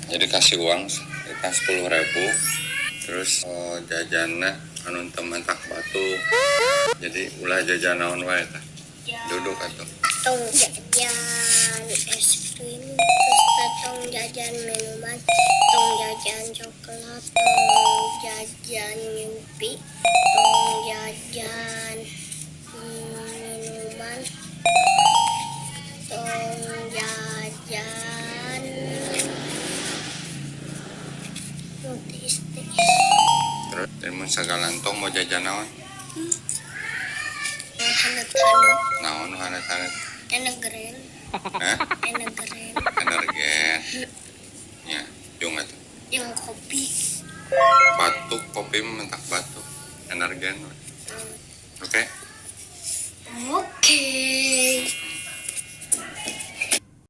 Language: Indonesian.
jadi kasih uang kita 10.000 terus jajana anu teman tak batu jadi ulah jajan naon wae tah duduk atuh tong jajan es krim terus tong jajan minuman tong jajan coklat tong jajan nyupi tong jajan minuman tong jajan notis terus mun sagalantong mau jajan naon hangat-hangat naon hangat-hangat enegeren hah enegeren